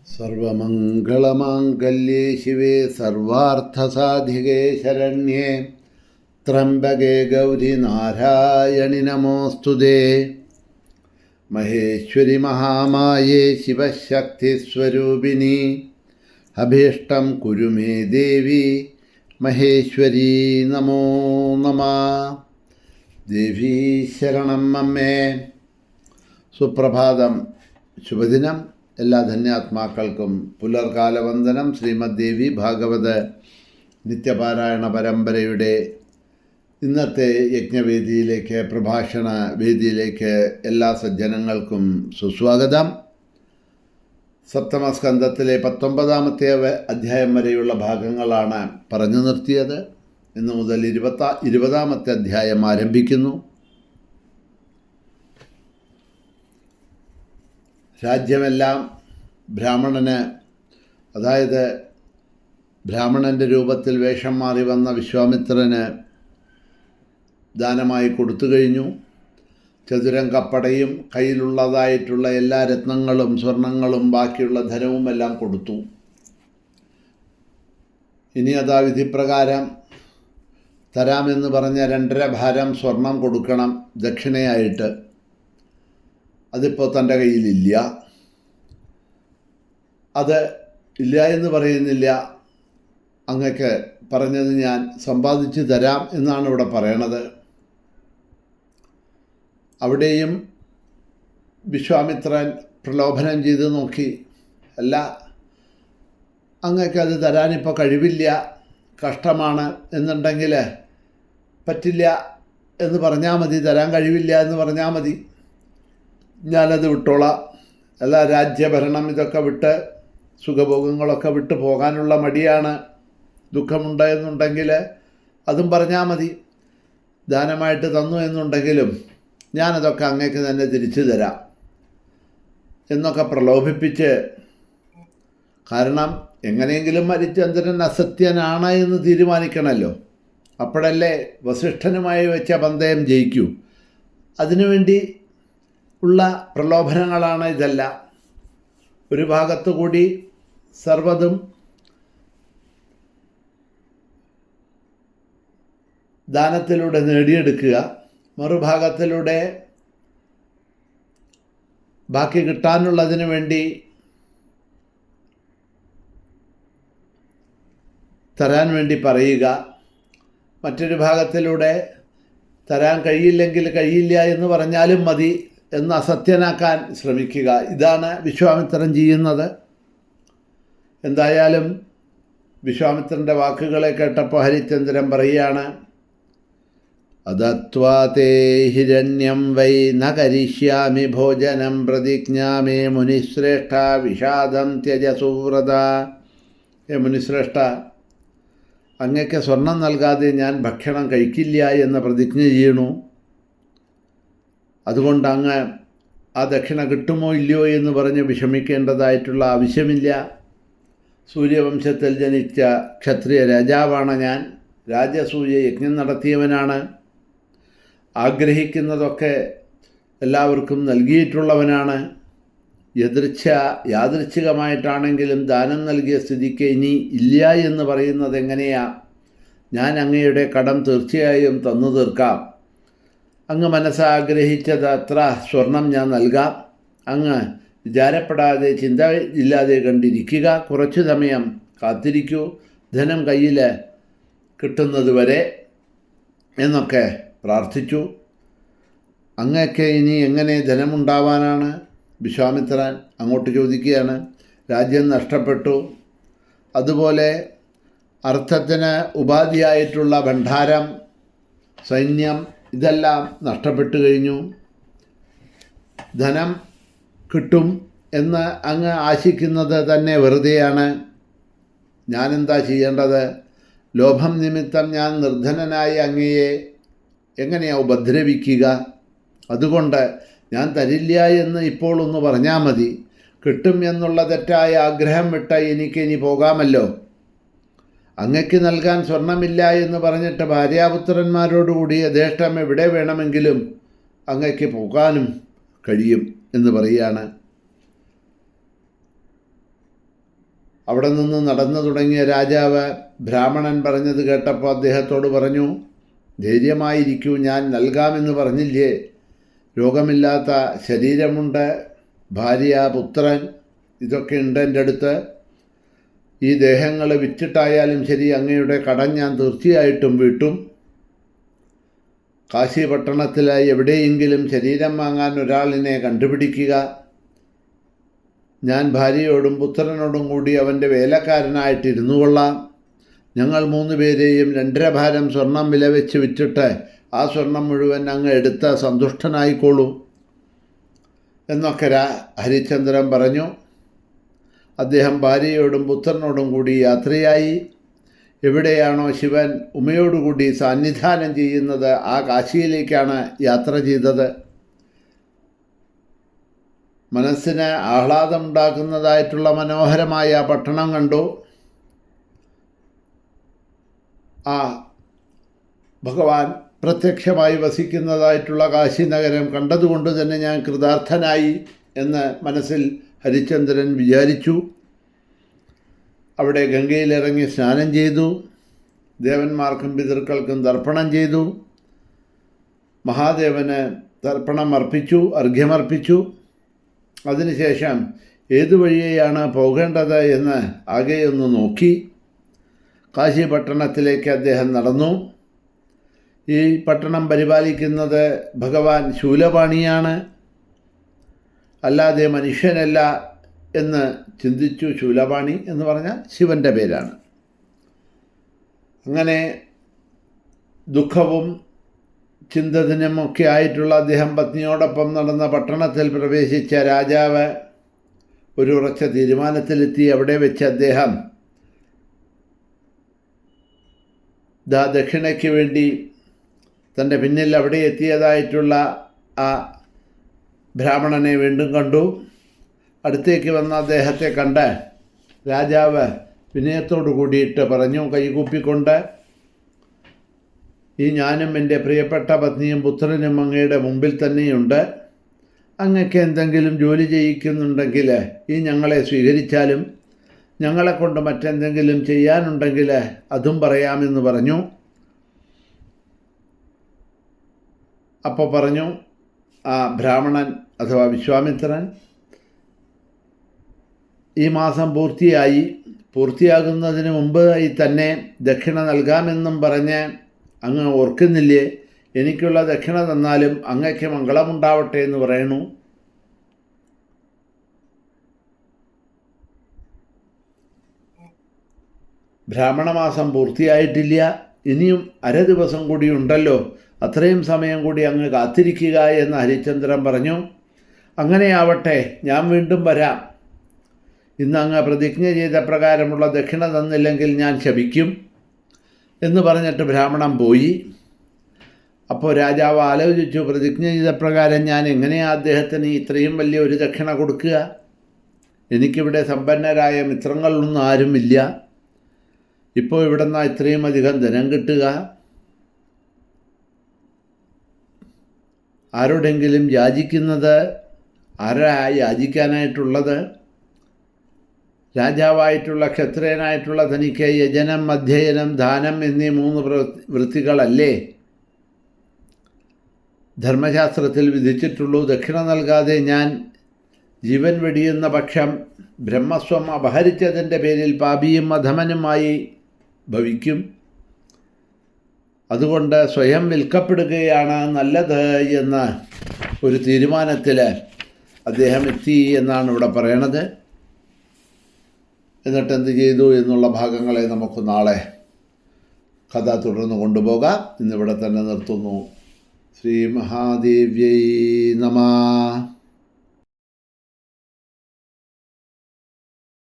സർവമംഗളമാംഗല്യേ ശിവേ സർവാർത്ഥസാധികേ ശരണ്യേ ത്രംബകേ ഗൗരി നാരായണി നമോസ്തുതേ. മഹേശ്വരി മഹാമായേ ശിവശക്തിസ്വരൂപിണി അഭീഷ്ടം കുരു മേ ദേവി മഹേശ്വരി നമോ നമഃ. ദേവീ ശരണം അമ്മേ. സുപ്രഭാതം, ശുഭദിനം. എല്ലാ ധന്യാത്മാക്കൾക്കും പുലർകാലവന്ദനം. ശ്രീമദ് ദേവി ഭാഗവത് നിത്യപാരായണ പരമ്പരയുടെ ഇന്നത്തെ യജ്ഞവേദിയിലേക്ക്, പ്രഭാഷണ വേദിയിലേക്ക് എല്ലാ സജ്ജനങ്ങൾക്കും സുസ്വാഗതം. സപ്തമസ്കന്ധത്തിലെ 19-ാമത്തെ അധ്യായം വരെയുള്ള ഭാഗങ്ങളാണ് പറഞ്ഞു നിർത്തിയത്. ഇന്നു മുതൽ 20-ാമത്തെ അധ്യായം ആരംഭിക്കുന്നു. രാജ്യമെല്ലാം ബ്രാഹ്മണന്, അതായത് ബ്രാഹ്മണൻ്റെ രൂപത്തിൽ വേഷം മാറി വന്ന വിശ്വാമിത്രന് ദാനമായി കൊടുത്തു കഴിഞ്ഞു. ചതുരം കപ്പടയും കയ്യിലുള്ളതായിട്ടുള്ള എല്ലാ രത്നങ്ങളും സ്വർണങ്ങളും ബാക്കിയുള്ള ധനവും എല്ലാം കൊടുത്തു. ഇനി അതാ വിധിപ്രകാരം തരാമെന്ന് പറഞ്ഞ 2.5 ഭാരം സ്വർണം കൊടുക്കണം ദക്ഷിണയായിട്ട്. അതിപ്പോൾ തൻ്റെ കയ്യിലില്ല. അത് ഇല്ല എന്ന് പറയുന്നില്ല, അങ്ങക്ക് പറഞ്ഞത് ഞാൻ സമ്പാദിച്ചു തരാം എന്നാണ് ഇവിടെ പറയണത്. അവിടെയും വിശ്വാമിത്രൻ പ്രലോഭനം ചെയ്ത് നോക്കി. അല്ല, അങ്ങക്ക് അത് തരാനിപ്പോൾ കഴിവില്ല, കഷ്ടമാണ് എന്നുണ്ടെങ്കിൽ പറ്റില്ല എന്ന് പറഞ്ഞാൽ മതി, തരാൻ കഴിവില്ല എന്ന് പറഞ്ഞാൽ മതി, ഞാനത് വിട്ടോളാം. അല്ല, രാജ്യഭരണം ഇതൊക്കെ വിട്ട് സുഖഭോഗങ്ങളൊക്കെ വിട്ട് പോകാനുള്ള മടിയാണ്, ദുഃഖമുണ്ടെന്നുണ്ടെങ്കിൽ അതും പറഞ്ഞാൽ മതി. ദാനമായിട്ട് തന്നു എന്നുണ്ടെങ്കിലും ഞാനതൊക്കെ അങ്ങേക്ക് തന്നെ തിരിച്ചു തരാം എന്നൊക്കെ പ്രലോഭിപ്പിച്ച്, കാരണം എങ്ങനെയെങ്കിലും ഹരിചന്ദ്രൻ അസത്യനാണ് എന്ന് തീരുമാനിക്കണമല്ലോ. അപ്പോഴല്ലേ വസിഷ്ഠനുമായി വെച്ച പന്തയം ജയിക്കൂ. അതിനുവേണ്ടി ഉള്ള പ്രലോഭനങ്ങളാണ് ഇതെല്ലാം. ഒരു ഭാഗത്തു കൂടി സർവ്വതും ദാനത്തിലൂടെ നേടിയെടുക്കുക, മറുഭാഗത്തിലൂടെ ബാക്കി കിട്ടാനുള്ളതിന് വേണ്ടി തരാൻ വേണ്ടി പറയുക, മറ്റൊരു ഭാഗത്തിലൂടെ തരാൻ കഴിയില്ലെങ്കിൽ കഴിയില്ല എന്ന് പറഞ്ഞാലും മതി എന്ന് അസത്യനാക്കാൻ ശ്രമിക്കുക. ഇതാണ് വിശ്വാമിത്രൻ ചെയ്യുന്നത്. എന്തായാലും വിശ്വാമിത്രൻ്റെ വാക്കുകളെ കേട്ടപ്പോൾ ഹരിചന്ദ്രൻ പറയുകയാണ്, അദത്വാ തേ ഹിരണ്യം വൈ ന കരിഷ്യാമി ഭോജനം പ്രതിജ്ഞാമേ മുനിശ്രേഷ്ഠ വിഷാദം ത്യജ സുവ്രത. മുനിശ്രേഷ്ഠ, അങ്ങക്ക് സ്വർണം നൽകാതെ ഞാൻ ഭക്ഷണം കഴിക്കില്ല എന്ന പ്രതിജ്ഞ ചെയ്യണു. അതുകൊണ്ട് അങ്ങ് ആ ദക്ഷിണ കിട്ടുമോ ഇല്ലയോ എന്ന് പറഞ്ഞ് വിഷമിക്കേണ്ടതായിട്ടുള്ള ആവശ്യമില്ല. സൂര്യവംശത്തിൽ ജനിച്ച ക്ഷത്രിയ രാജാവാണ് ഞാൻ. രാജസൂയ യജ്ഞം നടത്തിയവനാണ്. ആഗ്രഹിക്കുന്നതൊക്കെ എല്ലാവർക്കും നൽകിയിട്ടുള്ളവനാണ്. യാദൃച്ഛികമായിട്ടാണെങ്കിലും ദാനം നൽകിയ സ്ഥിതിക്ക് ഇനി ഇല്ല എന്ന് പറയുന്നത് എങ്ങനെയാ? ഞാൻ അങ്ങയുടെ കടം തീർച്ചയായും തന്നു തീർക്കാം. അങ്ങ് മനസ്സാഗ്രഹിച്ചത് അത്ര സ്വർണം ഞാൻ നൽകാം. അങ്ങ് വിചാരപ്പെടാതെ ചിന്ത ഇല്ലാതെ കണ്ടിരിക്കുക, കുറച്ചു സമയം കാത്തിരിക്കൂ, ധനം കയ്യിൽ കിട്ടുന്നത് വരെ എന്നൊക്കെ പ്രാർത്ഥിച്ചു. അങ്ങക്ക് ഇനി എങ്ങനെ ധനമുണ്ടാവാനാണ്? വിശ്വാമിത്രൻ അങ്ങോട്ട് ചോദിക്കുകയാണ്. രാജ്യം നഷ്ടപ്പെട്ടു, അതുപോലെ അർത്ഥത്തിന് ഉപാധിയായിട്ടുള്ള ഭണ്ഡാരം, സൈന്യം ഇതെല്ലാം നഷ്ടപ്പെട്ടു കഴിഞ്ഞു. ധനം കിട്ടും എന്ന് അങ്ങ് ആശിക്കുന്നത് തന്നെ വെറുതെയാണ്. ഞാനെന്താ ചെയ്യേണ്ടത്? ലോഭം നിമിത്തം ഞാൻ നിർധനനായി അങ്ങയെ എങ്ങനെയാണ് ഉപദ്രവിക്കുക? അതുകൊണ്ട് ഞാൻ തരില്ല എന്ന് ഇപ്പോൾ ഒന്ന് പറഞ്ഞാൽ മതി. കിട്ടും എന്നുള്ള തെറ്റായ ആഗ്രഹം വിട്ട എനിക്കിനി പോകാമല്ലോ. അങ്ങയ്ക്ക് നൽകാൻ സ്വർണമില്ല എന്ന് പറഞ്ഞിട്ട് ഭാര്യാപുത്രന്മാരോടുകൂടി യഥേഷ്ടം എവിടെ വേണമെങ്കിലും അങ്ങയ്ക്ക് പോകാനും കഴിയും എന്ന് പറയുകയാണ്. അവിടെ നിന്ന് നടന്നു തുടങ്ങിയ രാജാവ് ബ്രാഹ്മണൻ പറഞ്ഞത് കേട്ടപ്പോൾ അദ്ദേഹത്തോട് പറഞ്ഞു, ധൈര്യമായിരിക്കൂ, ഞാൻ നൽകാമെന്ന് പറഞ്ഞില്ലേ? രോഗമില്ലാത്ത ശരീരമുണ്ട്, ഭാര്യ, പുത്രൻ, ഇതൊക്കെ ഉണ്ട് എൻ്റെ അടുത്ത്. ഈ ദേഹങ്ങൾ വിറ്റിട്ടായാലും ശരി അങ്ങയുടെ കടം ഞാൻ തീർച്ചയായിട്ടും വീട്ടും. കാശി പട്ടണത്തിലായി എവിടെയെങ്കിലും ശരീരം വാങ്ങാൻ ഒരാളിനെ കണ്ടുപിടിക്കുക. ഞാൻ ഭാര്യയോടും പുത്രനോടും കൂടി അവൻ്റെ വേലക്കാരനായിട്ട് ഇരുന്നു കൊള്ളാം. ഞങ്ങൾ 3 പേരെയും 2.5 ഭാരം സ്വർണം വില വെച്ച് വിറ്റിട്ട് ആ സ്വർണം മുഴുവൻ അങ്ങ് എടുത്ത് സന്തുഷ്ടനായിക്കോളൂ എന്നൊക്കെ ഹരിശ്ചന്ദ്രൻ പറഞ്ഞു. അദ്ദേഹം ഭാര്യയോടും പുത്രനോടും കൂടി യാത്രയായി. എവിടെയാണോ ശിവൻ ഉമയോടുകൂടി സാന്നിധാനം ചെയ്യുന്നത് ആ കാശിയിലേക്കാണ് യാത്ര ചെയ്തത്. മനസ്സിന് ആഹ്ലാദമുണ്ടാക്കുന്നതായിട്ടുള്ള മനോഹരമായ പട്ടണം കണ്ടു. ആ ഭഗവാൻ പ്രത്യക്ഷമായി വസിക്കുന്നതായിട്ടുള്ള കാശി നഗരം കണ്ടതുകൊണ്ട് തന്നെ ഞാൻ കൃതാർത്ഥനായി എന്ന് മനസ്സിൽ ഹരിശ്ചന്ദ്രൻ വിചാരിച്ചു. അവിടെ ഗംഗയിലിറങ്ങി സ്നാനം ചെയ്തു. ദേവന്മാർക്കും പിതൃക്കൾക്കും തർപ്പണം ചെയ്തു. മഹാദേവന് തർപ്പണം അർപ്പിച്ചു, അർഘ്യമർപ്പിച്ചു. അതിനുശേഷം ഏതു വഴിയെയാണ് പോകേണ്ടത് എന്ന് ആകെയൊന്ന് നോക്കി. കാശി പട്ടണത്തിലേക്ക് അദ്ദേഹം നടന്നു. ഈ പട്ടണം പരിപാലിക്കുന്നത് ഭഗവാൻ ശൂലപാണിയാണ്, അല്ലാതെ മനുഷ്യനല്ല എന്ന് ചിന്തിച്ചു. ശൂലപാണി എന്ന് പറഞ്ഞാൽ ശിവൻ്റെ പേരാണ്. അങ്ങനെ ദുഃഖവും ചിന്തനമൊക്കെ ആയിട്ടുള്ള അദ്ദേഹം പത്നിയോടൊപ്പം നടന്ന പട്ടണത്തിൽ പ്രവേശിച്ച രാജാവ് ഒരു ഉറച്ച തീരുമാനത്തിലെത്തി. അവിടെ വെച്ച് അദ്ദേഹം ദക്ഷിണയ്ക്ക് വേണ്ടി തൻ്റെ പിന്നിൽ അവിടെ എത്തിയതായിട്ടുള്ള ആ ബ്രാഹ്മണനെ വീണ്ടും കണ്ടു. അടുത്തേക്ക് വന്ന അദ്ദേഹത്തെ കണ്ട് രാജാവ് വിനയത്തോടു കൂടിയിട്ട് പറഞ്ഞു, കൈകൂപ്പിക്കൊണ്ട്, ഈ ഞാനും എൻ്റെ പ്രിയപ്പെട്ട പത്നിയും പുത്രനും അങ്ങയുടെ മുമ്പിൽ തന്നെയുണ്ട്. അങ്ങക്ക് എന്തെങ്കിലും ജോലി ചെയ്യിക്കുന്നുണ്ടെങ്കിൽ ഈ ഞങ്ങളെ സ്വീകരിച്ചാലും ഞങ്ങളെക്കൊണ്ട് മറ്റെന്തെങ്കിലും ചെയ്യാനുണ്ടെങ്കിൽ അതും പറയാമെന്ന് പറഞ്ഞു. അപ്പോൾ പറഞ്ഞു ആ ബ്രാഹ്മണൻ അഥവാ വിശ്വാമിത്രൻ, ഈ മാസം പൂർത്തിയാകുന്നതിന് മുമ്പായി തന്നെ ദക്ഷിണ നൽകാമെന്നും പറഞ്ഞ് അങ്ങ് ഓർക്കുന്നില്ലേ? എനിക്കുള്ള ദക്ഷിണ തന്നാലും അങ്ങയ്ക്ക് മംഗളമുണ്ടാവട്ടെ എന്ന് പറയണു. ബ്രാഹ്മണമാസം പൂർത്തിയായിട്ടില്ല, ഇനിയും 1/2 ദിവസം കൂടി ഉണ്ടല്ലോ, അത്രയും സമയം കൂടി അങ്ങ് കാത്തിരിക്കുക എന്ന് ഹരിശ്ചന്ദ്രൻ പറഞ്ഞു. അങ്ങനെയാവട്ടെ, ഞാൻ വീണ്ടും വരാം. ഇന്ന് അങ്ങ് പ്രതിജ്ഞ ചെയ്ത പ്രകാരമുള്ള ദക്ഷിണ തന്നില്ലെങ്കിൽ ഞാൻ ശപിക്കും എന്ന് പറഞ്ഞിട്ട് ബ്രാഹ്മണൻ പോയി. അപ്പോൾ രാജാവ് ആലോചിച്ചു, പ്രതിജ്ഞ ചെയ്ത പ്രകാരം ഞാൻ എങ്ങനെയാണ് അദ്ദേഹത്തിന് ഇത്രയും വലിയ ഒരു ദക്ഷിണ കൊടുക്കുക? എനിക്കിവിടെ സമ്പന്നരായ മിത്രങ്ങളൊന്നും ആരുമില്ല. ഇപ്പോൾ ഇവിടെ നിന്നാണ് ഇത്രയും അധികം ധനം കിട്ടുക? ആരോടെങ്കിലും യാചിക്കുന്നത്? ആരാ യാചിക്കാനായിട്ടുള്ളത്? രാജാവായിട്ടുള്ള ക്ഷത്രിയനായിട്ടുള്ള തനിക്ക് യജനം, അധ്യയനം, ദാനം എന്നീ 3 വൃത്തികളല്ലേ ധർമ്മശാസ്ത്രത്തിൽ വിധിച്ചിട്ടുള്ളൂ. ദക്ഷിണ നൽകാതെ ഞാൻ ജീവൻ വെടിയുന്ന പക്ഷം ബ്രഹ്മസ്വം അപഹരിച്ചതിൻ്റെ പേരിൽ പാപിയും അധമനുമായി ഭവിക്കും. അതുകൊണ്ട് സ്വയം വിൽക്കപ്പെടുകയാണ് നല്ലത് എന്ന ഒരു തീരുമാനത്തിൽ അദ്ദേഹം എത്തി എന്നാണ് ഇവിടെ പറയണത്. എന്നിട്ട് എന്ത് ചെയ്തു എന്നുള്ള ഭാഗങ്ങളെ നമുക്ക് നാളെ കഥ തുടർന്ന് കൊണ്ടുപോകാം. ഇന്നിവിടെ തന്നെ നിർത്തുന്നു. ശ്രീ മഹാദേവ്യൈ നമഃ.